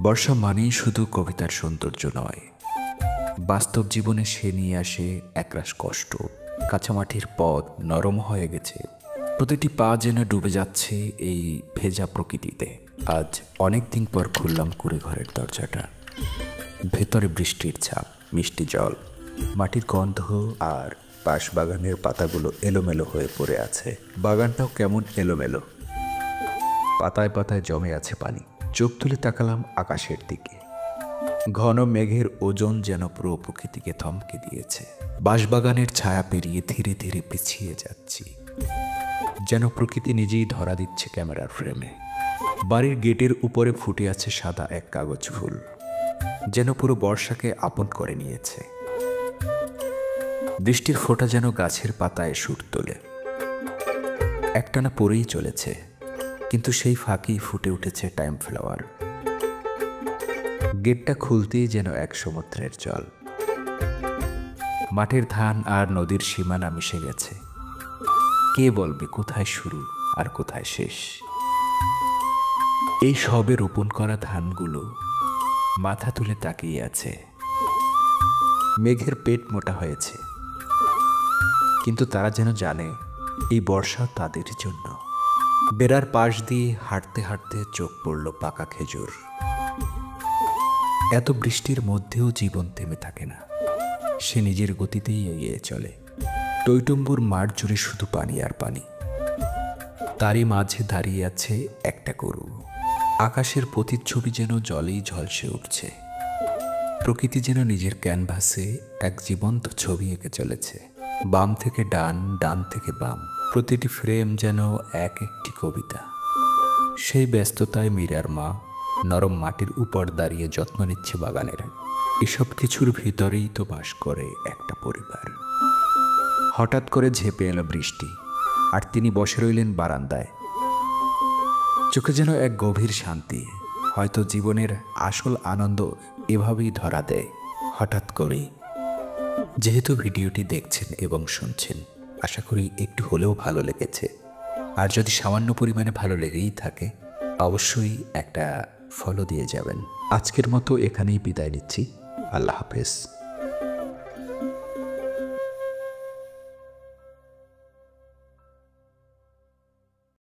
বর্ষা মানেই শুধু কবিতার সৌন্দর্য নয়, বাস্তব জীবনে সে নিয়ে আসে একরাশ কষ্ট। কাঁচামাটির পথ নরম হয়ে গেছে, প্রতিটি পা যেন ডুবে যাচ্ছে এই ভেজা প্রকৃতিতে। আজ অনেক দিন পর খুললাম কুড়ে ঘরের দরজাটা। ভেতরে বৃষ্টির ছাপ, মিষ্টি জল, মাটির গন্ধ আর বাঁশবাগানের পাতাগুলো এলোমেলো হয়ে পড়ে আছে। বাগানটাও কেমন এলোমেলো, পাতায় পাতায় জমে আছে পানি। চোখ তুলে তাকালাম আকাশের দিকে। ঘন মেঘের ওজন যেন পুরো প্রকৃতিকে থমকে দিয়েছে। বাঁশবাগানের ছায়া পেরিয়ে ধীরে ধীরে পিছিয়ে যাচ্ছি, যেন প্রকৃতি নিজেই ধরা দিচ্ছে ক্যামেরার ফ্রেমে। বাড়ির গেটের উপরে ফুটে আছে সাদা এক কাগজ ফুল, যেন পুরো বর্ষাকে আপন করে নিয়েছে। বৃষ্টির ফোঁটা যেন গাছের পাতায় সুর তোলে, একটানা পড়েই চলেছে, কিন্তু সেই ফাঁকেই ফুটে উঠেছে টাইম ফ্লাওয়ার। গেটটা খুলতেই যেন এক সমুদ্রের জল। মাঠের ধান আর নদীর সীমানা মিশে গেছে। কে বলবে কোথায় শুরু আর কোথায় শেষ? এই সবে রোপণ করা ধানগুলো মাথা তুলে তাকিয়ে আছে। মেঘের পেট মোটা হয়েছে, কিন্তু তারা যেন জানে এই বর্ষা তাদের জন্য। বেড়ার পাশ দিয়ে হাঁটতে হাঁটতে চোখ পড়ল পাকা খেজুর। এত বৃষ্টির মধ্যেও জীবন থেমে থাকে না, সে নিজের গতিতেই এগিয়ে চলে। টইটুম্বুর মাঠ জুড়ে শুধু পানি আর পানি, তারই মাঝে দাঁড়িয়ে আছে একটা গরু। আকাশের প্রতিচ্ছবি যেন জলেই ঝলসে উঠছে। প্রকৃতি যেন নিজের ক্যানভাসে এক জীবন্ত ছবি এঁকে চলেছে। বাম থেকে ডান, ডান থেকে বাম, প্রতিটি ফ্রেম যেন এক একটি কবিতা। সেই ব্যস্ততায় মীরার মা নরম মাটির উপর দাঁড়িয়ে যত্ন নিচ্ছে বাগানের। এসব কিছুর ভিতরেই তো বাস করে একটা পরিবার। হঠাৎ করে ঝেঁপে এলো বৃষ্টি, আর তিনি বসে রইলেন বারান্দায়। চোখে যেন এক গভীর শান্তি। হয়তো জীবনের আসল আনন্দ এভাবেই ধরা দেয় হঠাৎ করেই। যেহেতু ভিডিওটি দেখছেন এবং শুনছেন, আশা করি একটু হলেও ভালো লেগেছে। আর যদি সামান্য পরিমাণে ভালো লেগেই থাকে, অবশ্যই একটা ফলো দিয়ে যাবেন। আজকের মতো এখানেই বিদায় নিচ্ছি। আল্লাহ হাফেজ।